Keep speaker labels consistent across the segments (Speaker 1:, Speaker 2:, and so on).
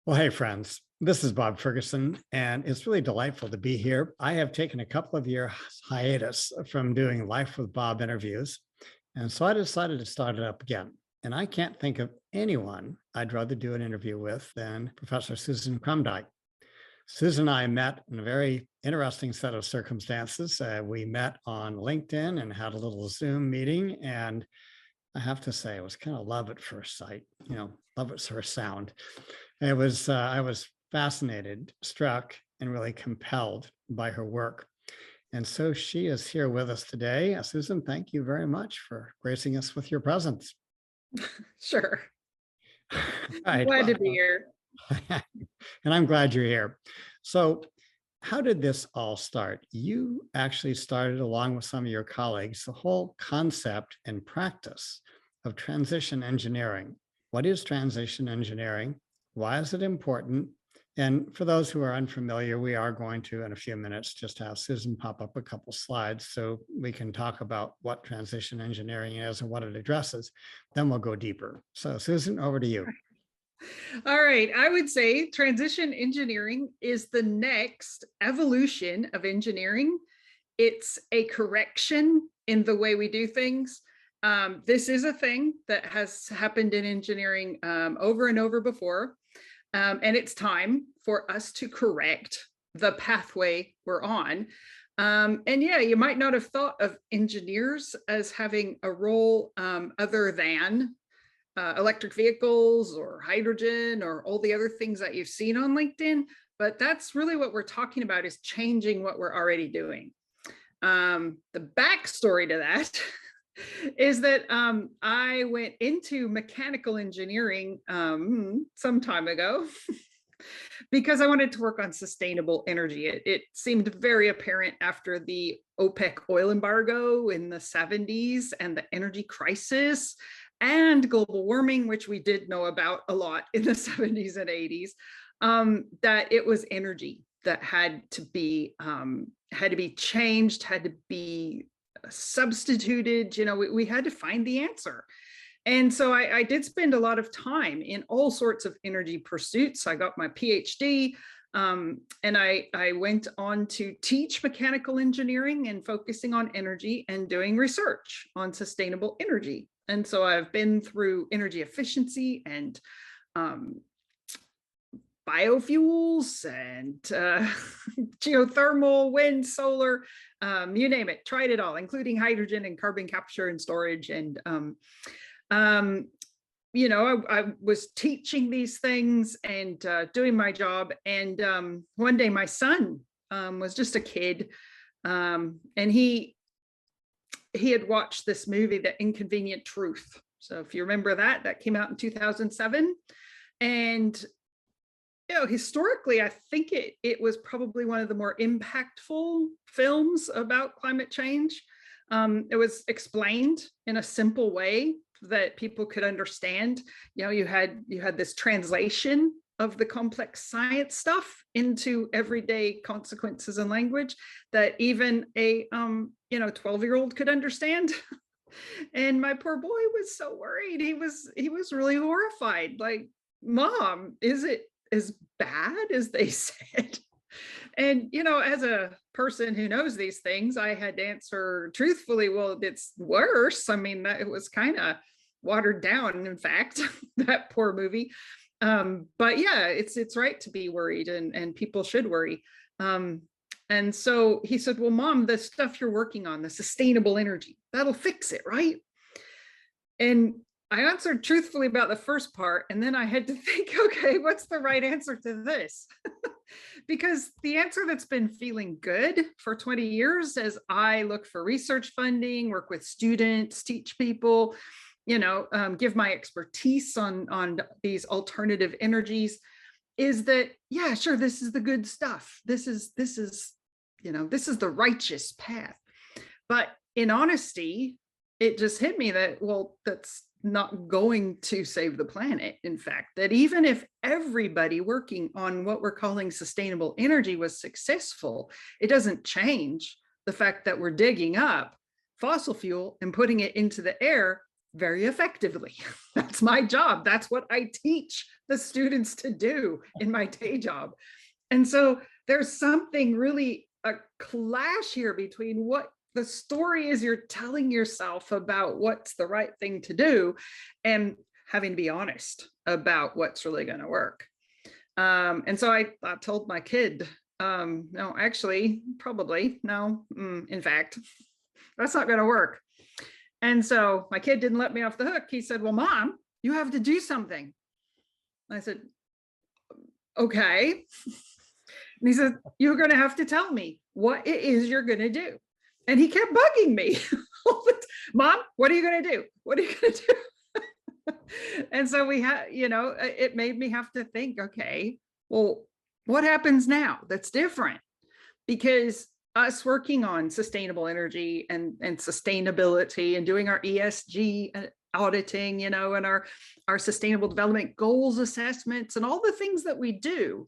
Speaker 1: Well, hey, friends, this is Bob Ferguson, and it's really delightful to be here. I have taken a couple of year hiatus from doing Life with Bob interviews, and so I decided to start it up again. And I can't think of anyone I'd rather do an interview with than Professor Susan Krumdieck. Susan and I met in a very interesting set of circumstances. We met on LinkedIn and had a little Zoom meeting, and I have to say, it was kind of love at first sight, love at first sound. I was fascinated, struck, and really compelled by her work. And so she is here with us today. Susan, thank you very much for gracing us with your presence.
Speaker 2: Sure.
Speaker 1: Right.
Speaker 2: Glad
Speaker 1: Well,
Speaker 2: to be here.
Speaker 1: and I'm glad you're here. So, how did this all start? You actually started, along with some of your colleagues, the whole concept and practice of transition engineering. What is transition engineering? Why is it important? And for those who are unfamiliar, we are going to, in a few minutes, just have Susan pop up a couple slides so we can talk about what transition engineering is and what it addresses. Then we'll go deeper. So, Susan, over to you.
Speaker 2: All right. I would say transition engineering is the next evolution of engineering. It's a correction in the way we do things. This is a thing that has happened in engineering over and over before. And it's time for us to correct the pathway we're on. And yeah, you might not have thought of engineers as having a role other than electric vehicles or hydrogen or all the other things that you've seen on LinkedIn, but that's really what we're talking about, is changing what we're already doing. The backstory to that is that I went into mechanical engineering some time ago because I wanted to work on sustainable energy. It seemed very apparent after the OPEC oil embargo in the 70s and the energy crisis and global warming, which we did know about a lot in the 70s and 80s, that it was energy that had to be changed, had to be substituted. We had to find the answer. And so I did spend a lot of time in all sorts of energy pursuits. I got my PhD, and I went on to teach mechanical engineering and focusing on energy and doing research on sustainable energy. And so I've been through energy efficiency and biofuels and geothermal, wind, solar, you name it, tried it all, including hydrogen and carbon capture and storage. And, I was teaching these things and doing my job. And one day my son was just a kid, and he had watched this movie, The Inconvenient Truth. So if you remember that came out in 2007. And historically, I think it was probably one of the more impactful films about climate change. It was explained in a simple way that people could understand. You had this translation of the complex science stuff into everyday consequences and language that even a 12-year-old could understand. And my poor boy was so worried. He was really horrified. Like, Mom, is it as bad as they said? And as a person who knows these things, I had to answer truthfully, well, it's worse. I mean, that it was kind of watered down, in fact, that poor movie. But yeah, it's right to be worried, and people should worry. And so he said, well, Mom, the stuff you're working on, the sustainable energy, that'll fix it, right? And I answered truthfully about the first part, and then I had to think, okay, what's the right answer to this? Because the answer that's been feeling good for 20 years as I look for research funding, work with students, teach people, give my expertise on these alternative energies, is that, yeah, sure, this is the good stuff. This is the righteous path. But in honesty, it just hit me that, well, that's not going to save the planet. In fact, that even if everybody working on what we're calling sustainable energy was successful, it doesn't change the fact that we're digging up fossil fuel and putting it into the air very effectively. That's my job. That's what I teach the students to do in my day job. And so there's something really a clash here between what the story is you're telling yourself about what's the right thing to do and having to be honest about what's really going to work. And so I told my kid, no, actually, probably, no, in fact, that's not going to work. And so my kid didn't let me off the hook. He said, well, Mom, you have to do something. I said, okay. And he said, you're going to have to tell me what it is you're going to do. And he kept bugging me. Mom, what are you going to do? What are you going to do? And so we had, it made me have to think, okay, well, what happens now that's different? Because us working on sustainable energy and sustainability and doing our ESG auditing, and our sustainable development goals assessments and all the things that we do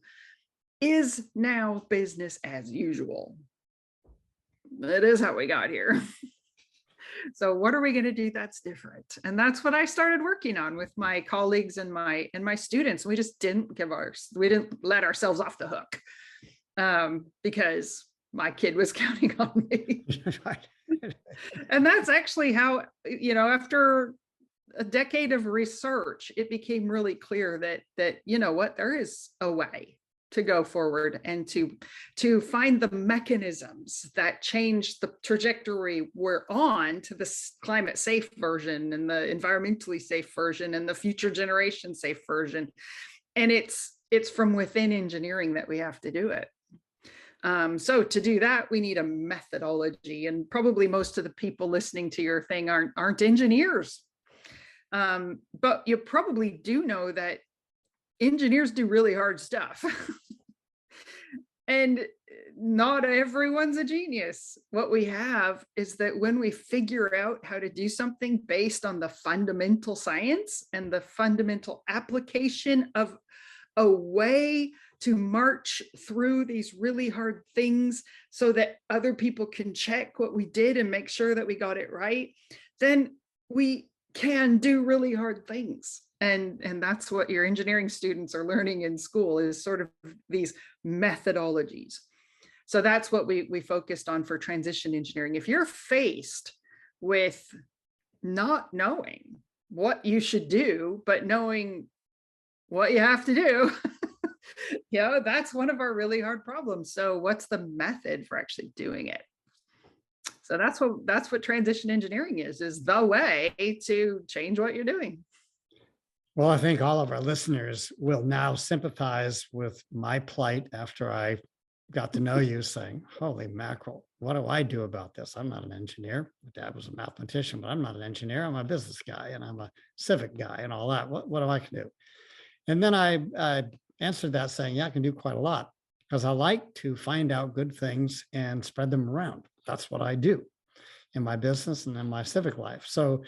Speaker 2: is now business as usual. It is how we got here. So what are we going to do that's different? And that's what I started working on with my colleagues and my students. We just didn't let ourselves off the hook because my kid was counting on me. And that's actually how, after a decade of research, it became really clear that there is a way to go forward and to find the mechanisms that change the trajectory we're on to the climate safe version and the environmentally safe version and the future generation safe version. And it's from within engineering that we have to do it. So to do that, we need a methodology, and probably most of the people listening to your thing aren't engineers. But you probably do know that engineers do really hard stuff. And not everyone's a genius. What we have is that when we figure out how to do something based on the fundamental science and the fundamental application of a way to march through these really hard things so that other people can check what we did and make sure that we got it right, then we can do really hard things. And that's what your engineering students are learning in school, is sort of these methodologies. So that's what we focused on for transition engineering. If you're faced with not knowing what you should do, but knowing what you have to do, that's one of our really hard problems. So what's the method for actually doing it? So that's what transition engineering is the way to change what you're doing.
Speaker 1: Well, I think all of our listeners will now sympathize with my plight after I got to know you, saying, holy mackerel, what do I do about this? I'm not an engineer. My dad was a mathematician, but I'm not an engineer. I'm a business guy and I'm a civic guy and all that. What do I can do? And then I answered that saying, yeah, I can do quite a lot, because I like to find out good things and spread them around. That's what I do in my business and in my civic life. So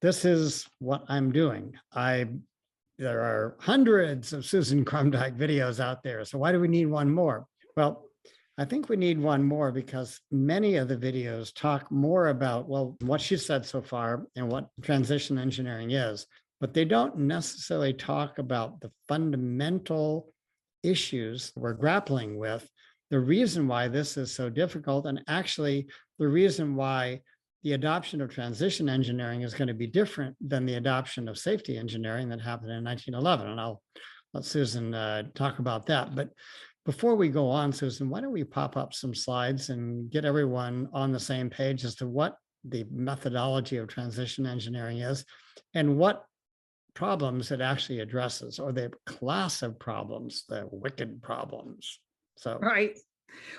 Speaker 1: this is what I'm doing. There are hundreds of Susan Krumdieck videos out there. So why do we need one more? Well, I think we need one more because many of the videos talk more about, well, what she said so far and what transition engineering is, but they don't necessarily talk about the fundamental issues we're grappling with, the reason why this is so difficult, and actually the reason why the adoption of transition engineering is going to be different than the adoption of safety engineering that happened in 1911. And I'll let Susan talk about that. But before we go on, Susan, why don't we pop up some slides and get everyone on the same page as to what the methodology of transition engineering is and what problems it actually addresses, or the class of problems, the wicked problems. So,
Speaker 2: right.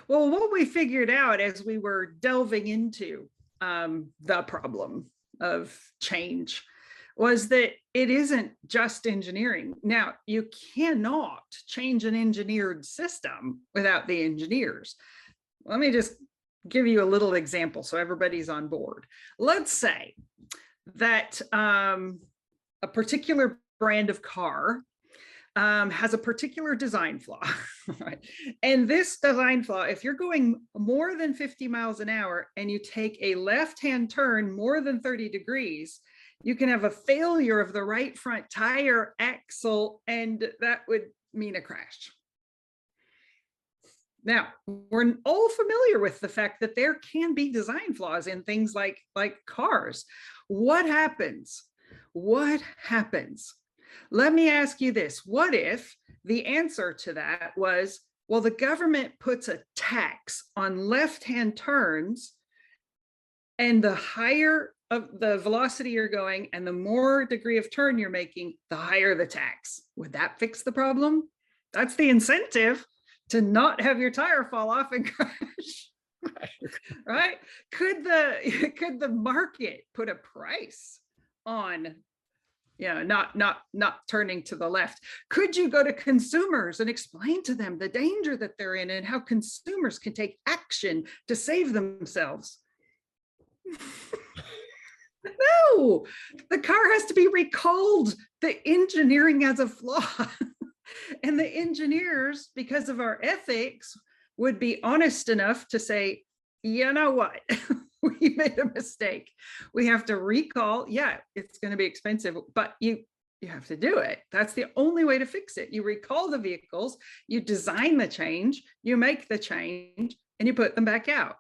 Speaker 2: Well, what we figured out as we were delving into the problem of change was that it isn't just engineering. Now, you cannot change an engineered system without the engineers. Let me just give you a little example so everybody's on board. Let's say that a particular brand of car has a particular design flaw. Right. And this design flaw, if you're going more than 50 miles an hour and you take a left-hand turn more than 30 degrees, you can have a failure of the right front tire axle, and that would mean a crash. Now, we're all familiar with the fact that there can be design flaws in things like cars. What happens? What happens? Let me ask you this. What if the answer to that was, well, the government puts a tax on left-hand turns, and the higher of the velocity you're going and the more degree of turn you're making, the higher the tax. Would that fix the problem? That's the incentive to not have your tire fall off and crash. Right? Could the market put a price on not turning to the left? Could you go to consumers and explain to them the danger that they're in and how consumers can take action to save themselves? No, the car has to be recalled. The engineering has a flaw. And the engineers, because of our ethics, would be honest enough to say, you know what, we made a mistake. We have to recall. Yeah, it's going to be expensive, but you have to do it. That's the only way to fix it. You recall the vehicles, you design the change, you make the change, and you put them back out.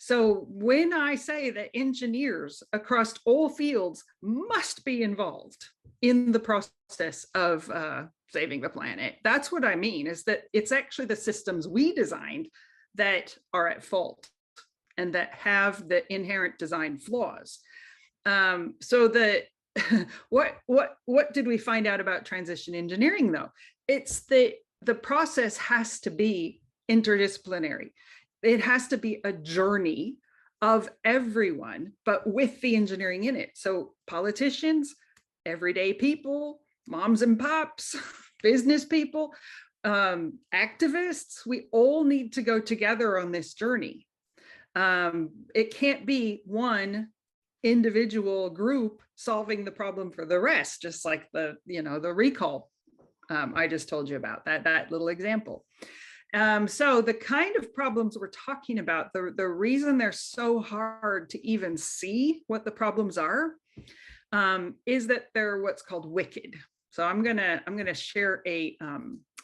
Speaker 2: So when I say that engineers across all fields must be involved in the process of saving the planet, that's what I mean, is that it's actually the systems we designed that are at fault and that have the inherent design flaws. So the what did we find out about transition engineering, though? It's the process has to be interdisciplinary. It has to be a journey of everyone, but with the engineering in it. So politicians, everyday people, moms and pops, business people, activists, we all need to go together on this journey. It can't be one individual group solving the problem for the rest, just like the recall I just told you about, that little example. So the kind of problems we're talking about, the reason they're so hard to even see what the problems are, is that they're what's called wicked. So I'm gonna share a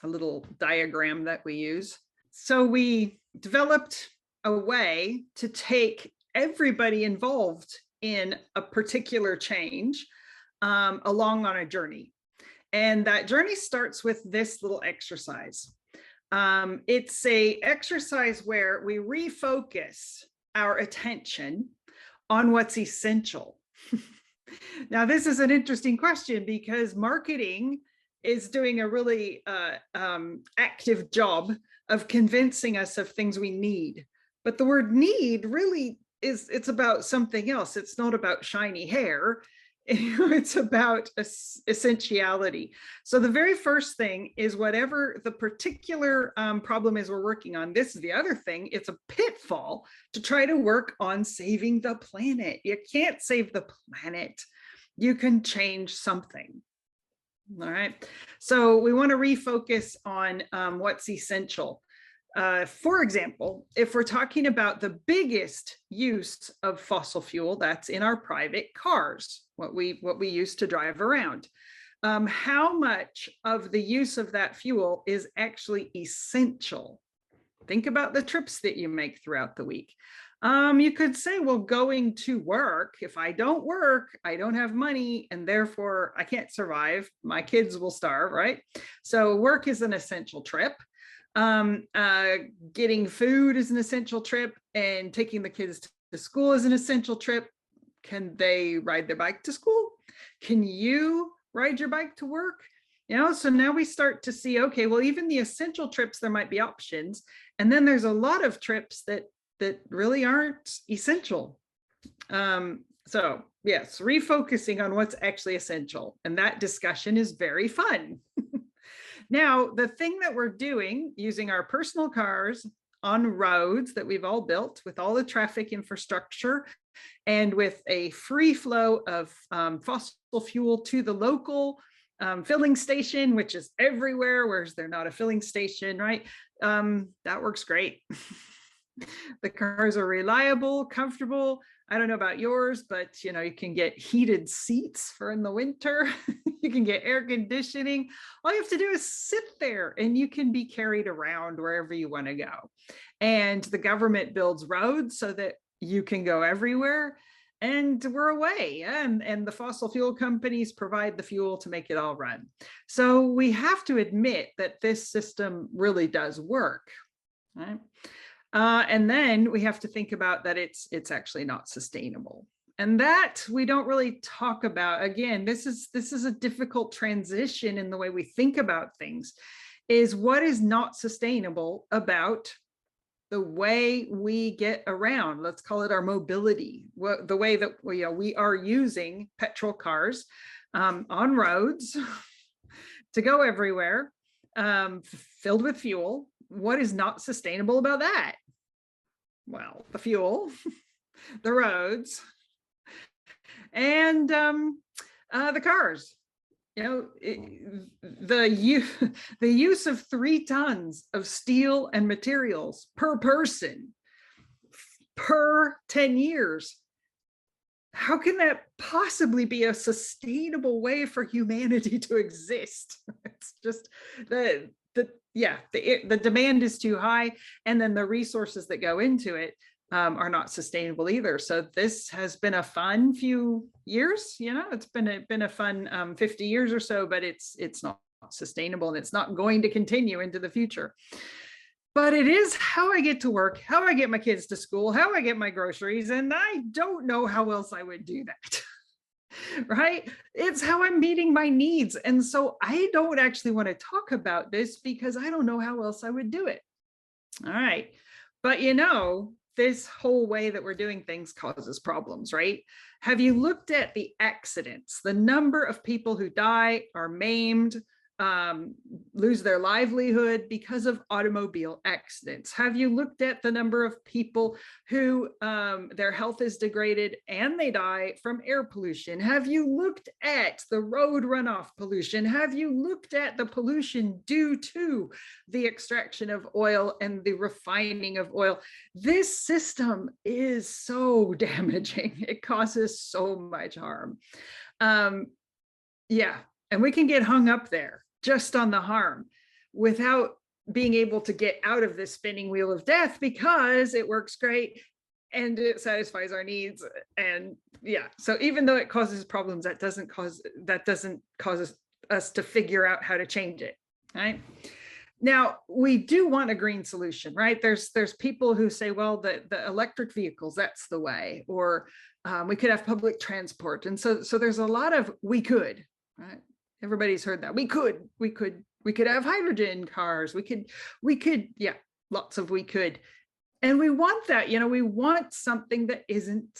Speaker 2: little diagram that we use. So we developed a way to take everybody involved in a particular change along on a journey. And that journey starts with this little exercise. It's a exercise where we refocus our attention on what's essential. Now, this is an interesting question because marketing is doing a really active job of convincing us of things we need. But the word need really it's about something else. It's not about shiny hair. It's about essentiality. So the very first thing is whatever the particular problem is we're working on. This is the other thing. It's a pitfall to try to work on saving the planet. You can't save the planet. You can change something. All right. So we want to refocus on what's essential. For example, if we're talking about the biggest use of fossil fuel, that's in our private cars, what we use to drive around. How much of the use of that fuel is actually essential? Think about the trips that you make throughout the week. You could say, well, going to work, if I don't work, I don't have money, and therefore I can't survive. My kids will starve, right? So work is an essential trip. Getting food is an essential trip, and taking the kids to school is an essential trip. Can they ride their bike to school? Can you ride your bike to work? So now we start to see, okay, well, even the essential trips, there might be options. And then there's a lot of trips that really aren't essential. So yes, refocusing on what's actually essential. And that discussion is very fun. Now, the thing that we're doing using our personal cars on roads that we've all built with all the traffic infrastructure and with a free flow of fossil fuel to the local filling station, which is everywhere. Where's there not a filling station, right? That works great. The cars are reliable, comfortable. I don't know about yours, but you can get heated seats for in the winter. You can get air conditioning. All you have to do is sit there and you can be carried around wherever you want to go. And the government builds roads so that you can go everywhere, and we're away. And the fossil fuel companies provide the fuel to make it all run. So we have to admit that this system really does work, right? And then we have to think about that it's actually not sustainable. And that we don't really talk about. Again, this is a difficult transition in the way we think about things, is what is not sustainable about the way we get around. Let's call it our mobility, the way that we are using petrol cars on roads to go everywhere, filled with fuel. What is not sustainable about that? Well, the fuel, the roads, and the cars. The use of 3 tons of steel and materials per person per 10 years. How can that possibly be a sustainable way for humanity to exist? It's just the demand is too high, and then the resources that go into it are not sustainable either. So this has been a fun few years. It's been a fun 50 years or so, but it's not sustainable, and it's not going to continue into the future. But it is how I get to work, how I get my kids to school, how I get my groceries, and I don't know how else I would do that. Right? It's how I'm meeting my needs. And so I don't actually want to talk about this because I don't know how else I would do it. All right. But this whole way that we're doing things causes problems, right? Have you looked at the accidents, the number of people who die, are maimed, lose their livelihood because of automobile accidents? Have you looked at the number of people who their health is degraded and they die from air pollution? Have you looked at the road runoff pollution? Have you looked at the pollution due to the extraction of oil and the refining of oil? This system is so damaging. It causes so much harm. And we can get hung up there just on the harm without being able to get out of this spinning wheel of death, because it works great and it satisfies our needs. And so even though it causes problems, that doesn't cause us to figure out how to change it. Right? Now, we do want a green solution, right? There's people who say, well, the electric vehicles, that's the way, or we could have public transport. And so there's a lot of we could, right? Everybody's heard that. We could have hydrogen cars. We could, lots of we could. And we want that, we want something that isn't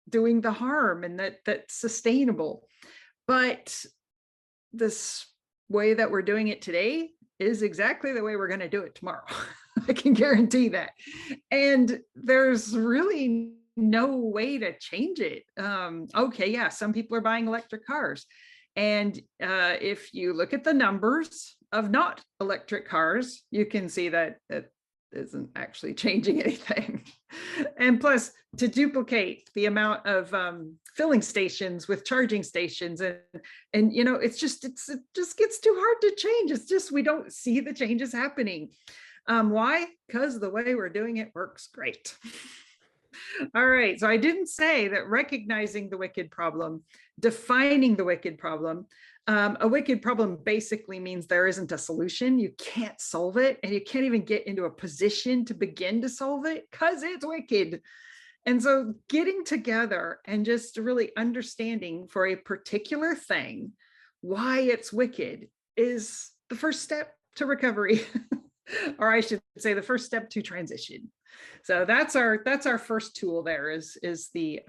Speaker 2: doing the harm and that's sustainable. But this way that we're doing it today is exactly the way we're going to do it tomorrow. I can guarantee that. And there's really no way to change it. Some people are buying electric cars. And if you look at the numbers of not electric cars, you can see that it isn't actually changing anything. And plus, to duplicate the amount of filling stations with charging stations, and it just gets too hard to change. It's just we don't see the changes happening. Why? Because the way we're doing it works great. All right. So I didn't say that recognizing the wicked problem, defining the wicked problem. A wicked problem basically means there isn't a solution. You can't solve it, and you can't even get into a position to begin to solve it because it's wicked. And so getting together and just really understanding for a particular thing why it's wicked is the first step to recovery. Or I should say the first step to transition. So that's our first tool there is the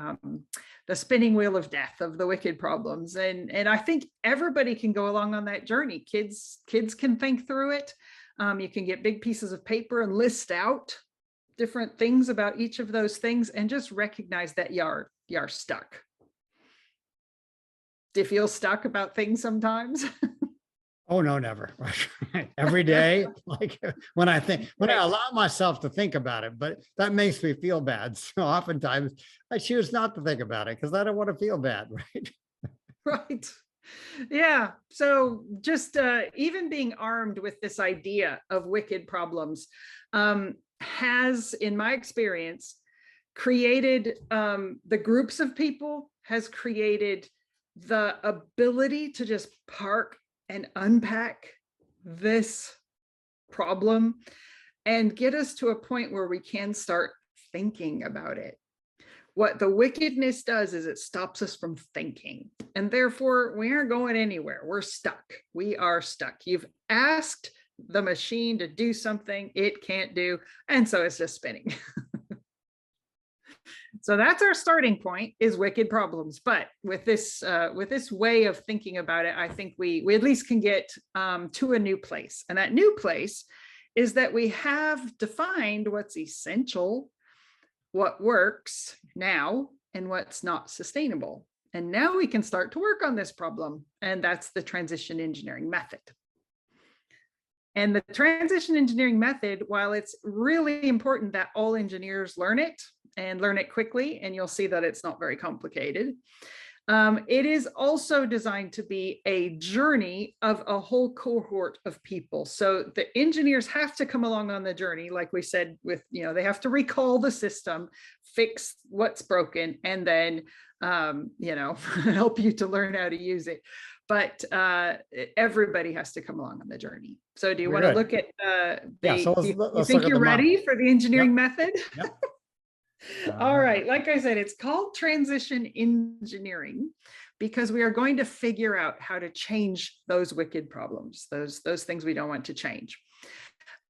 Speaker 2: spinning wheel of death of the wicked problems. And I think everybody can go along on that journey. Kids can think through it. You can get big pieces of paper and list out different things about each of those things and just recognize that you're stuck. Do you feel stuck about things sometimes?
Speaker 1: Oh, no, never. Every day, like when I
Speaker 2: Right.
Speaker 1: allow myself to think about it, but that makes me feel bad. So oftentimes I choose not to think about it because I don't want to feel bad, right?
Speaker 2: Right. Yeah. So just even being armed with this idea of wicked problems has, in my experience, created the groups of people, has created the ability to just park and unpack this problem and get us to a point where we can start thinking about it. What the wickedness does is it stops us from thinking, and therefore we aren't going anywhere. We're stuck. We are stuck. You've asked the machine to do something it can't do, and so it's just spinning. So that's our starting point, is wicked problems. But with this way of thinking about it, I think we at least can get to a new place. And that new place is that we have defined what's essential, what works now, and what's not sustainable. And now we can start to work on this problem. And that's the transition engineering method. And the transition engineering method, while it's really important that all engineers learn it and learn it quickly, and you'll see that it's not very complicated, it is also designed to be a journey of a whole cohort of people. So the engineers have to come along on the journey, like we said, with, they have to recall the system, fix what's broken, and then, help you to learn how to use it. But everybody has to come along on the journey. So do you want to look at
Speaker 1: Yeah. So
Speaker 2: do you
Speaker 1: let's
Speaker 2: think
Speaker 1: look at
Speaker 2: you're
Speaker 1: the model.
Speaker 2: ready for the engineering method?
Speaker 1: Yep.
Speaker 2: All right, like I said, it's called transition engineering because we are going to figure out how to change those wicked problems, those things we don't want to change.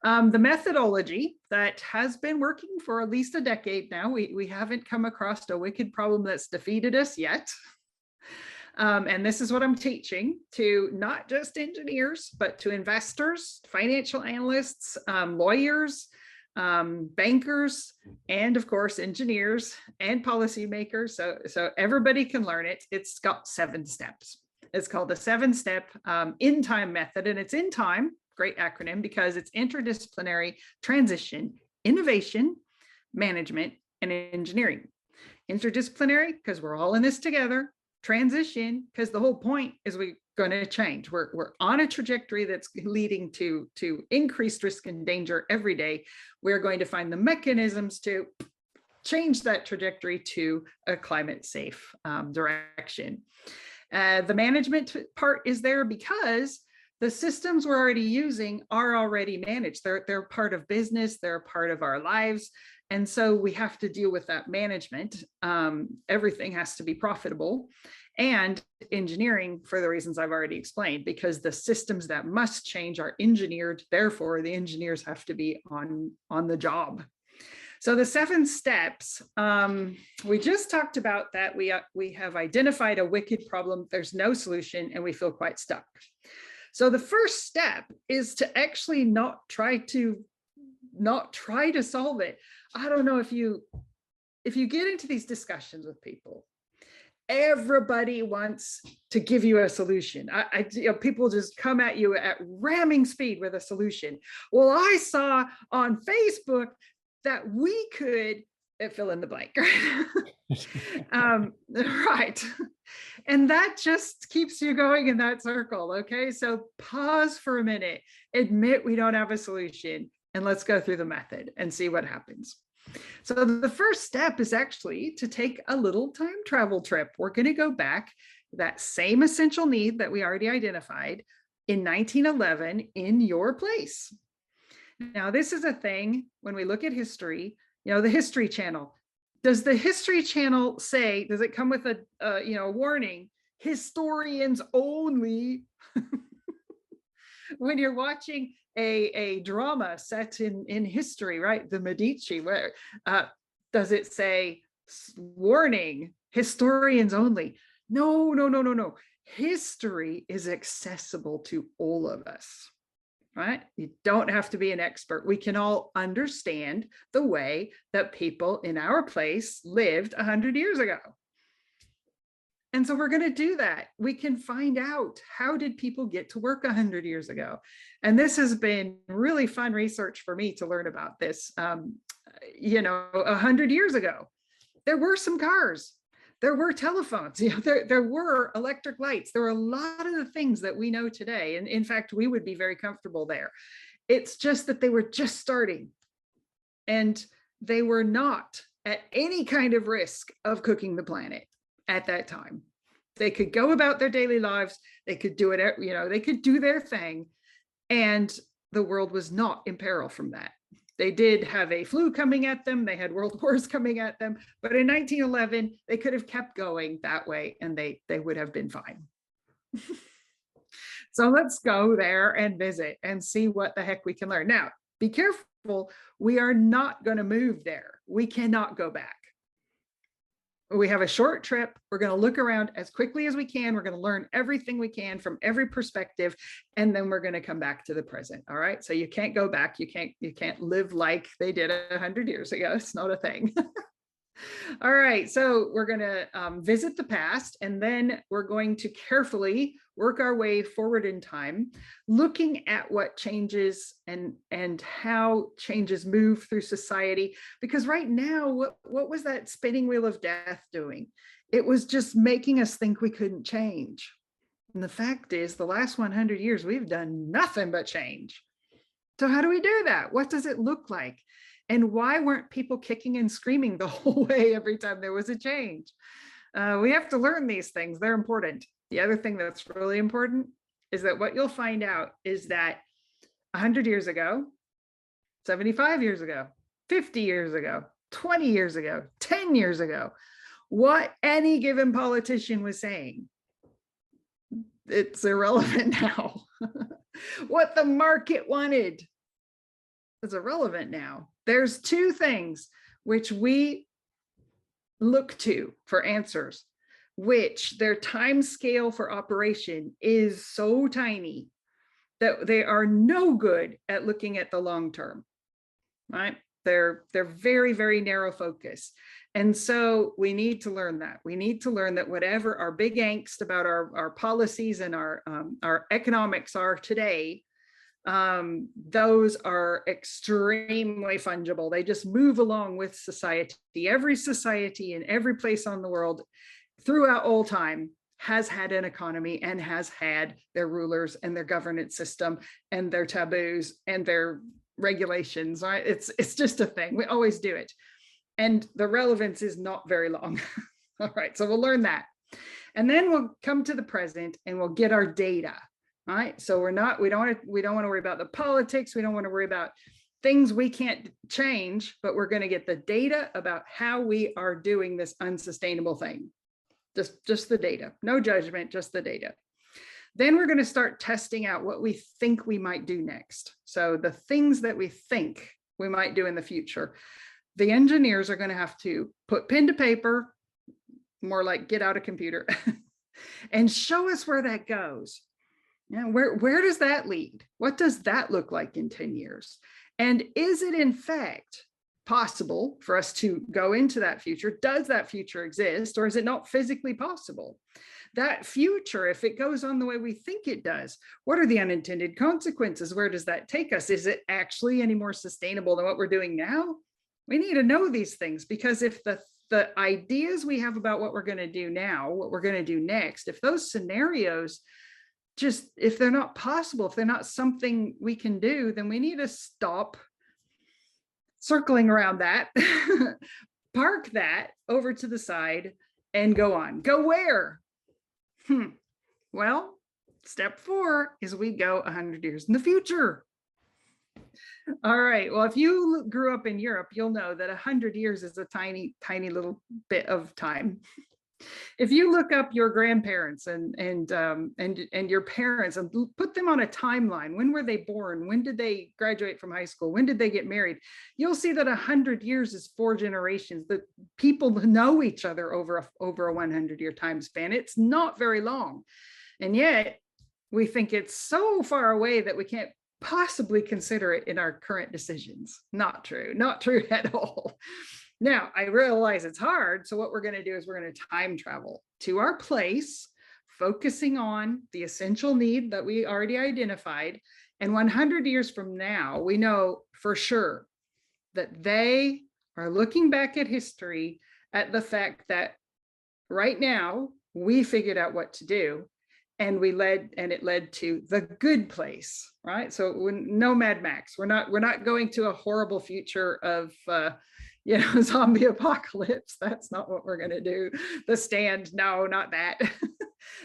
Speaker 2: The methodology that has been working for at least a decade now, we haven't come across a wicked problem that's defeated us yet. And this is what I'm teaching to not just engineers, but to investors, financial analysts, lawyers, bankers, and of course, engineers and policymakers. So everybody can learn it. It's got 7 steps. It's called the 7-step InTIME method, and it's InTIME, great acronym, because it's interdisciplinary transition, innovation, management, and engineering. Interdisciplinary, because we're all in this together. Transition, because the whole point is we're going to change. We're on a trajectory that's leading to increased risk and danger every day. We're going to find the mechanisms to change that trajectory to a climate safe direction. The management part is there because the systems we're already using are already managed. They're part of business. They're part of our lives. And so we have to deal with that management. Everything has to be profitable, and engineering for the reasons I've already explained, because the systems that must change are engineered. Therefore, the engineers have to be on the job. So the 7 steps, we just talked about that. We have identified a wicked problem. There's no solution, and we feel quite stuck. So the first step is to actually not try to solve it. I don't know if you get into these discussions with people, everybody wants to give you a solution. People just come at you at ramming speed with a solution. Well, I saw on Facebook that we could fill in the blank. Right. And that just keeps you going in that circle. Okay. So pause for a minute, admit we don't have a solution, and let's go through the method and see what happens. So the first step is actually to take a little time travel trip. We're going to go back that same essential need that we already identified in 1911 in your place. Now, this is a thing when we look at history, the History Channel. Does the History Channel say, does it come with a warning, historians only? When you're watching a drama set in history, right? The Medici, where does it say warning, historians only? No. History is accessible to all of us, right? You don't have to be an expert. We can all understand the way that people in our place lived 100 years ago. And so we're going to do that. We can find out, how did people get to work 100 years ago? And this has been really fun research for me to learn about this. 100 years ago, there were some cars, there were telephones, there were electric lights. There were a lot of the things that we know today. And in fact, we would be very comfortable there. It's just that they were just starting, and they were not at any kind of risk of cooking the planet at that time. They could go about their daily lives. They could do it, they could do their thing. And the world was not in peril from that. They did have a flu coming at them. They had world wars coming at them. But in 1911, they could have kept going that way, and they would have been fine. So let's go there and visit and see what the heck we can learn. Now, be careful. We are not going to move there. We cannot go back. We have a short trip. We're going to look around as quickly as we can. We're going to learn everything we can from every perspective, and then we're going to come back to the present. All right. So you can't go back. You can't live like they did 100 years ago. It's not a thing. All right. So we're going to visit the past, and then we're going to carefully work our way forward in time, looking at what changes and how changes move through society. Because right now, what was that spinning wheel of death doing? It was just making us think we couldn't change. And the fact is, the last 100 years, we've done nothing but change. So how do we do that? What does it look like? And why weren't people kicking and screaming the whole way every time there was a change? We have to learn these things. They're important. The other thing that's really important is that what you'll find out is that 100 years ago, 75 years ago, 50 years ago, 20 years ago, 10 years ago, what any given politician was saying, it's irrelevant now. What the market wanted is irrelevant now. There's two things which we look to for answers, which their time scale for operation is so tiny that they are no good at looking at the long term, right? They're very, very narrow focus. And so we need to learn that. We need to learn that whatever our big angst about our policies and our economics are today, those are extremely fungible. They just move along with society. Every society in every place on the world throughout all time has had an economy and has had their rulers and their governance system and their taboos and their regulations, right? It's just a thing. We always do it. And the relevance is not very long. All right, so we'll learn that. And then we'll come to the present and we'll get our data. All right, so we don't want to worry about the politics. We don't want to worry about things we can't change, but we're going to get the data about how we are doing this unsustainable thing. Just the data, no judgment, just the data. Then we're going to start testing out what we think we might do next. So the things that we think we might do in the future, the engineers are going to have to put pen to paper, more like get out a computer, and show us where that goes. Yeah, where does that lead? What does that look like in 10 years? And is it in fact possible for us to go into that future? Does that future exist, or is it not physically possible? That future, if it goes on the way we think it does, what are the unintended consequences? Where does that take us? Is it actually any more sustainable than what we're doing now? We need to know these things, because if the ideas we have about what we're going to do now, what we're going to do next, if those scenarios if they're not possible, if they're not something we can do, then we need to stop circling around that, park that over to the side, and go on. Go where? Well, step 4 is we go 100 years in the future. All right. Well, if you grew up in Europe, you'll know that 100 years is a tiny, tiny little bit of time. If you look up your grandparents and your parents and put them on a timeline, when were they born? When did they graduate from high school? When did they get married? You'll see that 100 years is 4 generations. That people know each other over a 100-year time span. It's not very long, and yet we think it's so far away that we can't possibly consider it in our current decisions. Not true. Not true at all. Now, I realize it's hard. So what we're going to do is we're going to time travel to our place, focusing on the essential need that we already identified. And 100 years from now, we know for sure that they are looking back at history at the fact that right now we figured out what to do, and it led to the good place, right? So no Mad Max. We're not going to a horrible future of zombie apocalypse. That's not what we're going to do. The Stand, no, not that.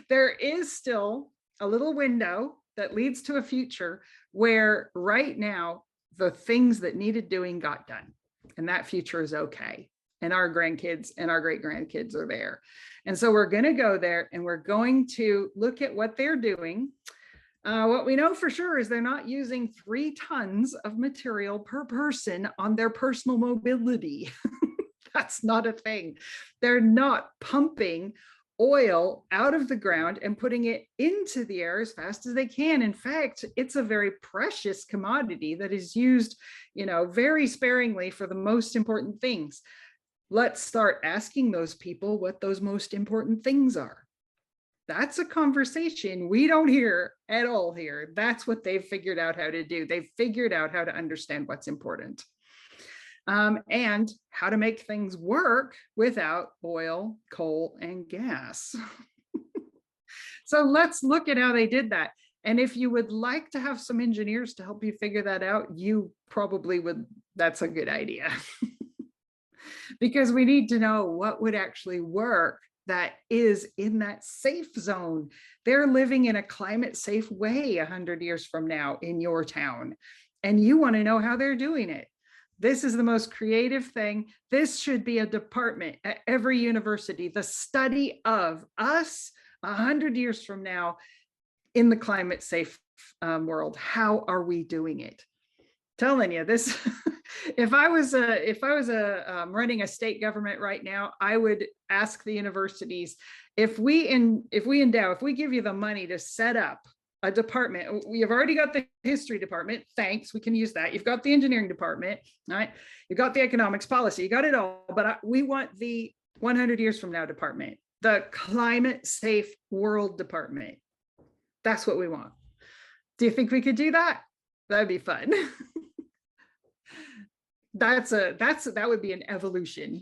Speaker 2: There is still a little window that leads to a future where right now the things that needed doing got done, and that future is okay. And our grandkids and our great grandkids are there. And so we're going to go there and we're going to look at what they're doing. What we know for sure is they're not using 3 tons of material per person on their personal mobility. That's not a thing. They're not pumping oil out of the ground and putting it into the air as fast as they can. In fact, it's a very precious commodity that is used, very sparingly for the most important things. Let's start asking those people what those most important things are. That's a conversation we don't hear at all here. That's what they've figured out how to do. They've figured out how to understand what's important. And how to make things work without oil, coal, and gas. So let's look at how they did that. And if you would like to have some engineers to help you figure that out, you probably would. That's a good idea. Because we need to know what would actually work that is in that safe zone. They're living in a climate safe way 100 years from now in your town. And you want to know how they're doing it. This is the most creative thing. This should be a department at every university, the study of us 100 years from now in the climate safe world. How are we doing it? Telling you this, if I was running a state government right now, I would ask the universities, if we give you the money to set up a department, you've already got the history department, thanks, we can use that. You've got the engineering department, right? You've got the economics policy, you got it all, but we want the 100 years from now department, the climate safe world department. That's what we want. Do you think we could do that? That'd be fun. That would be an evolution,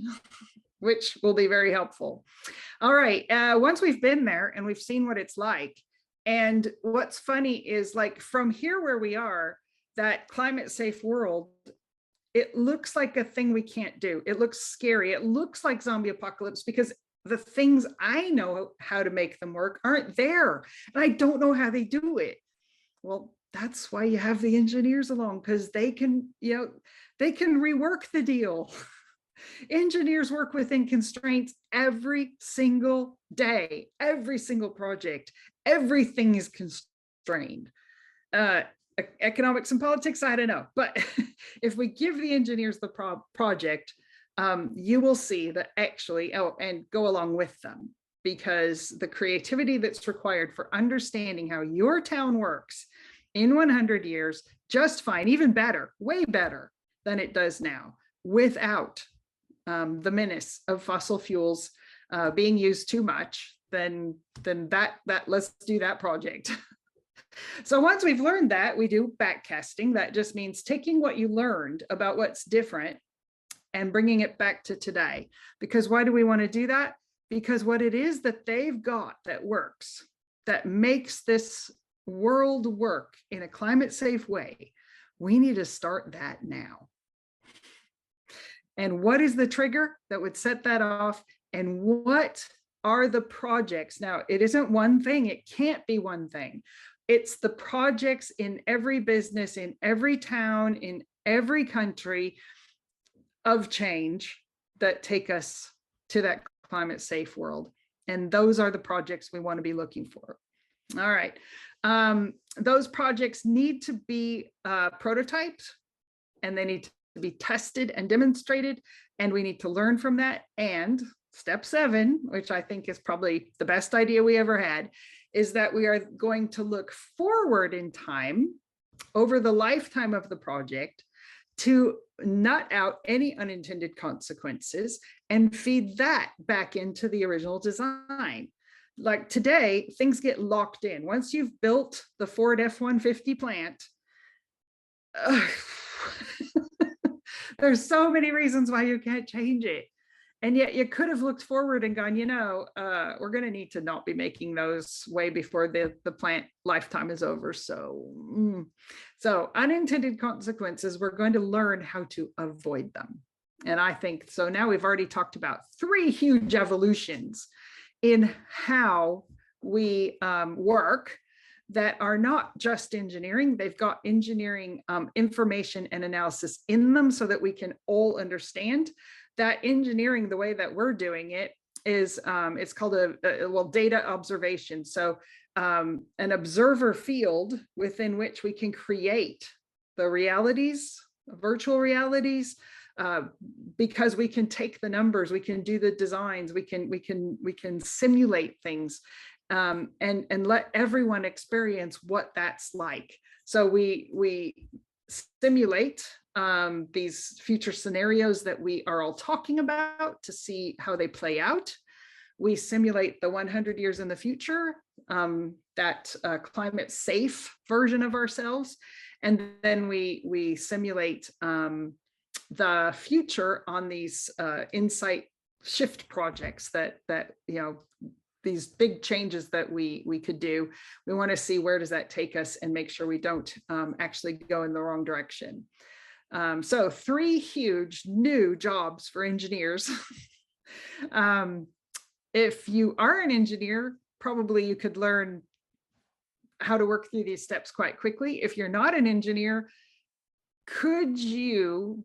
Speaker 2: which will be very helpful. All right, once we've been there and we've seen what it's like, and what's funny is, like, from here where we are, that climate safe world, it looks like a thing we can't do. It looks scary. It looks like zombie apocalypse because the things I know how to make them work aren't there. And I don't know how they do it. Well, that's why you have the engineers along, because they can rework the deal. Engineers work within constraints every single day, every single project. Everything is constrained. Economics and politics, I don't know. But if we give the engineers the project, you will see that actually, and go along with them, because the creativity that's required for understanding how your town works in 100 years, just fine, even better, way better than it does now, without the menace of fossil fuels being used too much, then that let's do that project. So once we've learned that, we do backcasting. That just means taking what you learned about what's different and bringing it back to today. Because why do we want to do that? Because what it is that they've got that works, that makes this world work in a climate safe way, we need to start that now. And what is the trigger that would set that off? And what are the projects? Now, it isn't one thing. It can't be one thing. It's the projects in every business, in every town, in every country of change that take us to that climate safe world. And those are the projects we want to be looking for. All right. Those projects need to be prototyped, and they need to be tested and demonstrated, and we need to learn from that. And step 7, which I think is probably the best idea we ever had, is that we are going to look forward in time over the lifetime of the project to nut out any unintended consequences and feed that back into the original design. Like today, things get locked in. Once you've built the Ford F-150 plant, there's so many reasons why you can't change it. And yet you could have looked forward and gone, we're going to need to not be making those way before the plant lifetime is over. So unintended consequences, we're going to learn how to avoid them. And I think, so now we've already talked about 3 huge evolutions in how we work that are not just engineering. They've got engineering information and analysis in them so that we can all understand that engineering, the way that we're doing it, is it's called data observation. So an observer field within which we can create the realities, virtual realities, because we can take the numbers, we can do the designs, we can simulate things, and let everyone experience what that's like. So we simulate these future scenarios that we are all talking about to see how they play out. We simulate the 100 years in the future, that climate safe version of ourselves. And then we simulate the future on these insight shift projects that these big changes that we could do. We want to see where does that take us and make sure we don't actually go in the wrong direction. So 3 huge new jobs for engineers. If you are an engineer, probably you could learn how to work through these steps quite quickly. If you're not an engineer, could you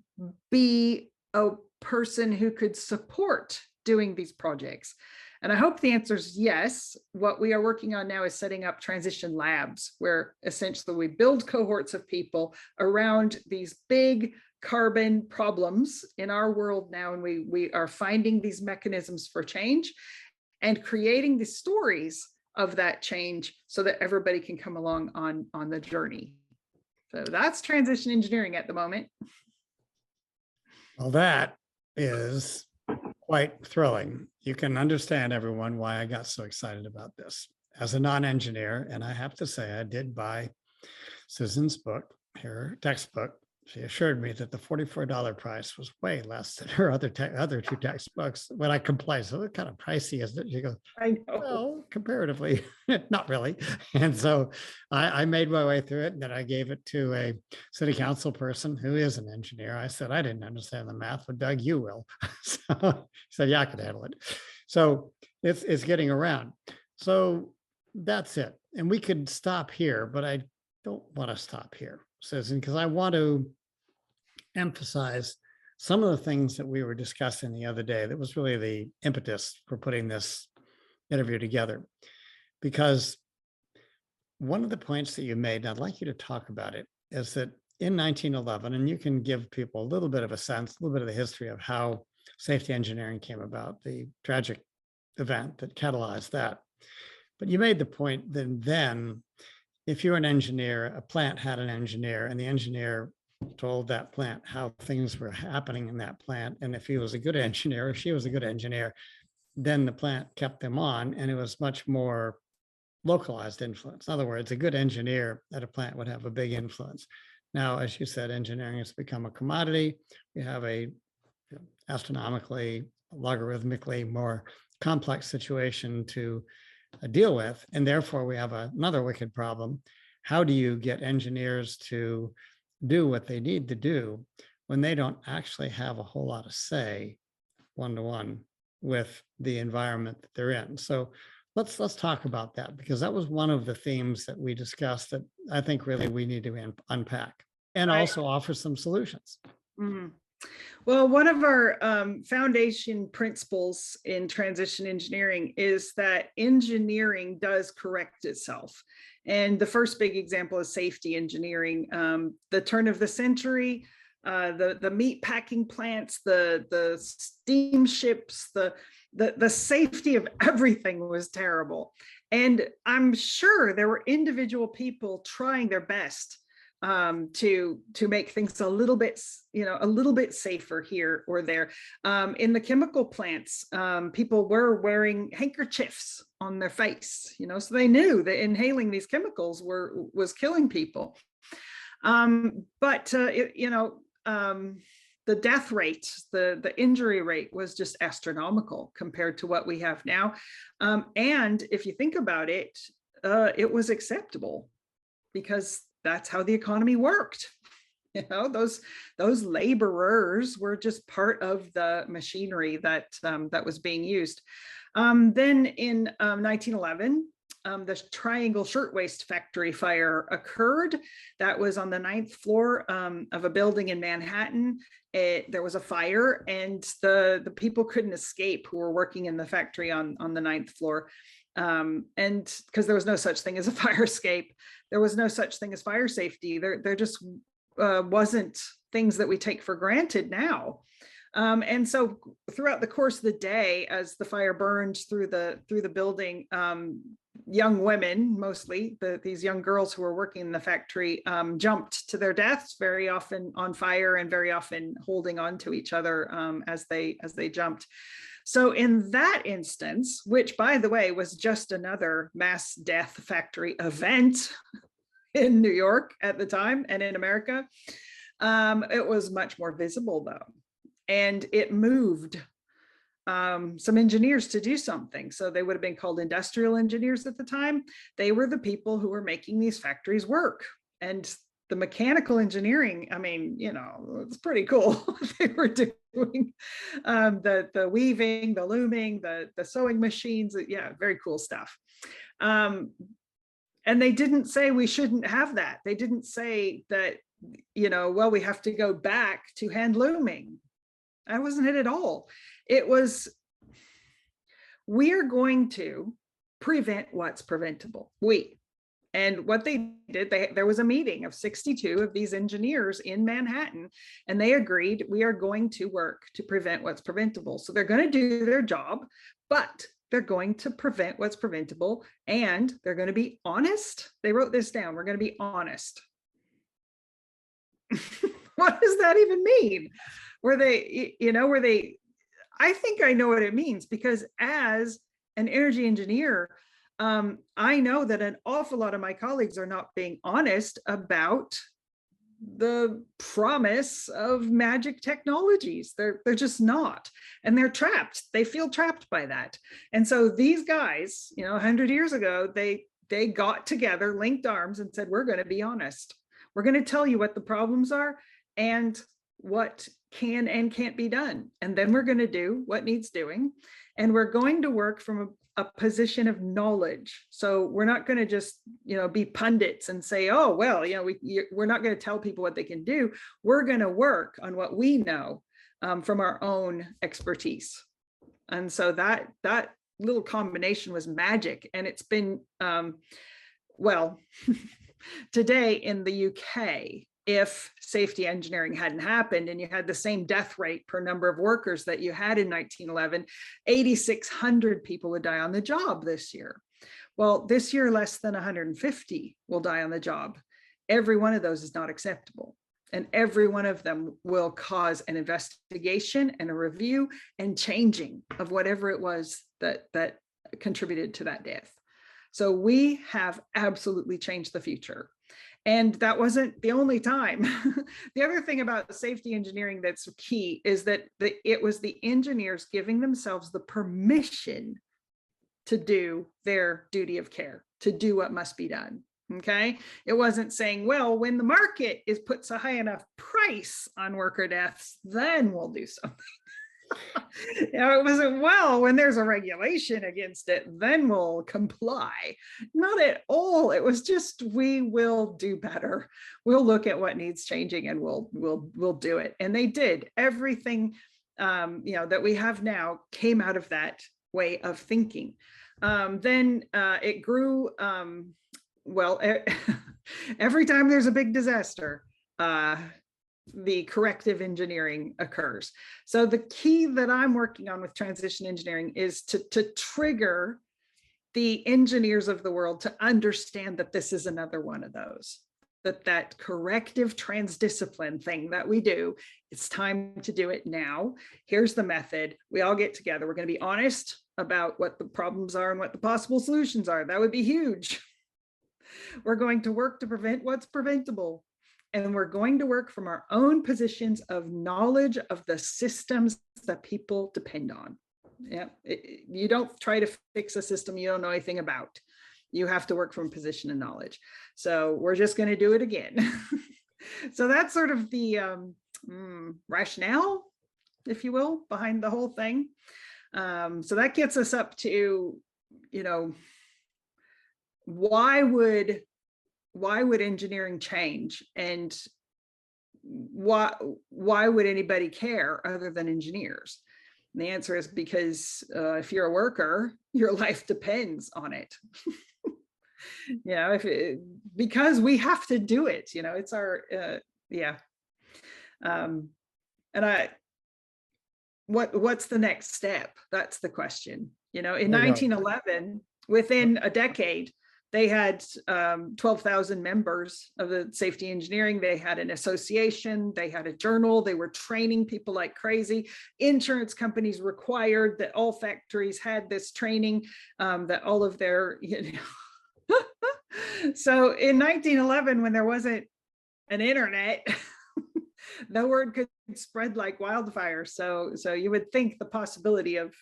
Speaker 2: be a person who could support doing these projects? And I hope the answer is yes. What we are working on now is setting up transition labs, where essentially we build cohorts of people around these big carbon problems in our world now. And we are finding these mechanisms for change and creating the stories of that change so that everybody can come along on the journey. So that's transition engineering at the moment.
Speaker 1: Well, that is quite thrilling. You can understand, everyone, why I got so excited about this. As a non-engineer, and I have to say, I did buy Susan's book, her textbook. She assured me that the $44 price was way less than her other 2 textbooks. When I complained, so what kind of pricey is it? She goes,
Speaker 2: I know.
Speaker 1: well, comparatively, not really. And so I made my way through it, and then I gave it to a city council person who is an engineer. I said, I didn't understand the math, but Doug, you will. So he said, yeah, I can handle it. So it's getting around. So that's it. And we could stop here, but I don't want to stop here, Susan, because I want to emphasize some of the things that we were discussing the other day. That was really the impetus for putting this interview together. Because one of the points that you made, and I'd like you to talk about it, is that in 1911, and you can give people a little bit of a sense, a little bit of the history of how safety engineering came about, the tragic event that catalyzed that. But you made the point that then, if you're an engineer, a plant had an engineer, and the engineer told that plant how things were happening in that plant. And if he was a good engineer, or she was a good engineer, then the plant kept them on, and it was much more localized influence. In other words, a good engineer at a plant would have a big influence. Now, as you said, engineering has become a commodity. We have a astronomically, logarithmically more complex situation to deal with. And therefore, we have another wicked problem. How do you get engineers to do what they need to do when they don't actually have a whole lot of say one-to-one with the environment that they're in? So let's talk about that, because that was one of the themes that we discussed that I think really we need to unpack and also offer some solutions.
Speaker 2: Mm-hmm. Well, one of our foundation principles in transition engineering is that engineering does correct itself. And the first big example is safety engineering. The turn of the century, the meat packing plants, the steamships, the safety of everything was terrible. And I'm sure there were individual people trying their best to make things a little bit, a little bit safer here or there. In the chemical plants, people were wearing handkerchiefs on their face, so they knew that inhaling these chemicals was killing people. But the death rate, the injury rate was just astronomical compared to what we have now. And if you think about it, it was acceptable because that's how the economy worked. Those laborers were just part of the machinery that was being used. Then in 1911, the Triangle Shirtwaist Factory fire occurred. That was on the 9th floor of a building in Manhattan. There was a fire, and the people couldn't escape who were working in the factory on the 9th floor. And because there was no such thing as a fire escape, there was no such thing as fire safety. There just wasn't things that we take for granted now. And so throughout the course of the day, as the fire burned through the building, young women, mostly these young girls who were working in the factory, jumped to their deaths, very often on fire and very often holding on to each other as they jumped. So in that instance, which by the way was just another mass death factory event in New York at the time and in America, it was much more visible though. And it moved some engineers to do something. So they would have been called industrial engineers at the time. They were the people who were making these factories work. And the mechanical engineering, I mean, it's pretty cool. They were doing the weaving, the looming, the sewing machines. Yeah, very cool stuff. And they didn't say we shouldn't have that. They didn't say that, well, we have to go back to hand looming. That wasn't it at all. It was, we're going to prevent what's preventable. And what they did, there was a meeting of 62 of these engineers in Manhattan, and they agreed we are going to work to prevent what's preventable. So they're going to do their job, but they're going to prevent what's preventable, and they're going to be honest. They wrote this down. We're going to be honest. What does that even mean? I think I know what it means, because as an energy engineer, I know that an awful lot of my colleagues are not being honest about the promise of magic technologies. They're just not, and they're trapped. They feel trapped by that. And so these guys, 100 years ago, they got together, linked arms, and said, we're going to be honest. We're going to tell you what the problems are and what can and can't be done. And then we're going to do what needs doing. And we're going to work from a position of knowledge. So we're not going to just, be pundits and say, oh, well, we're not going to tell people what they can do. We're going to work on what we know from our own expertise. And so that little combination was magic. And it's been, today in the UK, if safety engineering hadn't happened and you had the same death rate per number of workers that you had in 1911, 8,600 people would die on the job this year. Well, this year, less than 150 will die on the job. Every one of those is not acceptable. And every one of them will cause an investigation and a review and changing of whatever it was that contributed to that death. So we have absolutely changed the future. And that wasn't the only time. The other thing about safety engineering that's key is that it was the engineers giving themselves the permission to do their duty of care, to do what must be done. Okay. It wasn't saying, well, when the market puts a high enough price on worker deaths, then we'll do something. It wasn't, well, when there's a regulation against it, then we'll comply. Not at all. It was just, we will do better. We'll look at what needs changing and we'll do it. And they did. Everything that we have now came out of that way of thinking. Then it grew. Every time there's a big disaster, the corrective engineering occurs. So the key that I'm working on with transition engineering is to trigger the engineers of the world to understand that this is another one of those. that corrective transdiscipline thing that we do, it's time to do it now. Here's the method. We all get together. We're going to be honest about what the problems are and what the possible solutions are. That would be huge. We're going to work to prevent what's preventable. And we're going to work from our own positions of knowledge of the systems that people depend on. Yeah, you don't try to fix a system you don't know anything about. You have to work from a position of knowledge. So we're just going to do it again. So that's sort of the rationale, if you will, behind the whole thing. So that gets us up to, you know, why would engineering change, and why would anybody care other than engineers? And the answer is because if you're a worker, your life depends on it. You know, because we have to do it. You know, it's our yeah. And what's the next step? That's the question. You know, in 1911, within a decade, they had 12,000 members of the safety engineering. They had an association, they had a journal, they were training people like crazy. Insurance companies required that all factories had this training, that all of their, you know. So in 1911, when there wasn't an internet, the word could spread like wildfire. So you would think the possibility of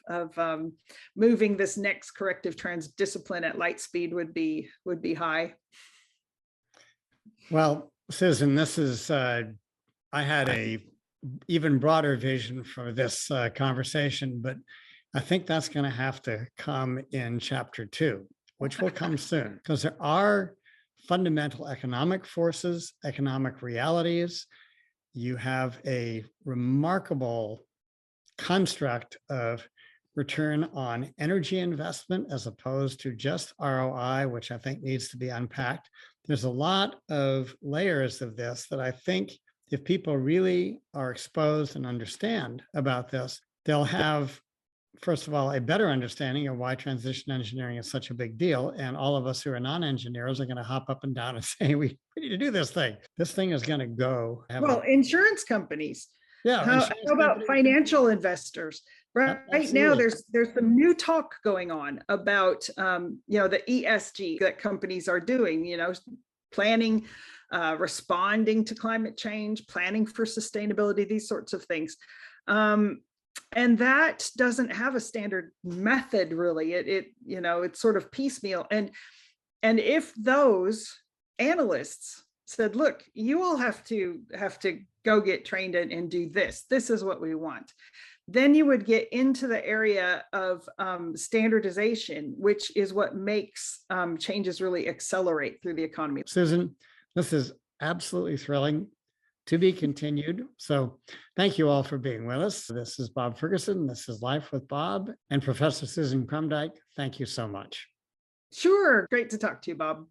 Speaker 2: moving this next corrective transdiscipline at light speed would be high.
Speaker 1: Well, Susan, this is I had a even broader vision for this conversation, but I think that's going to have to come in chapter 2, which will come soon, because there are fundamental economic forces, economic realities. You have a remarkable construct of return on energy investment as opposed to just ROI, which I think needs to be unpacked. There's a lot of layers of this that I think if people really are exposed and understand about this, they'll have, first of all, a better understanding of why transition engineering is such a big deal. And all of us who are non-engineers are going to hop up and down and say, we need to do this thing. This thing is going to go.
Speaker 2: Well, insurance companies.
Speaker 1: Yeah.
Speaker 2: How about financial investors? Right now, there's some new talk going on about, you know, the ESG that companies are doing, you know, planning, responding to climate change, planning for sustainability, these sorts of things. And that doesn't have a standard method, really. It you know, it's sort of piecemeal. And if those analysts said, look, you all have to go get trained and do this. This is what we want. Then you would get into the area of standardization, which is what makes changes really accelerate through the economy.
Speaker 1: Susan, this is absolutely thrilling. To be continued. So thank you all for being with us. This is Bob Ferguson. This is Life with Bob, and Professor Susan Krumdieck. Thank you so much.
Speaker 2: Sure. Great to talk to you, Bob.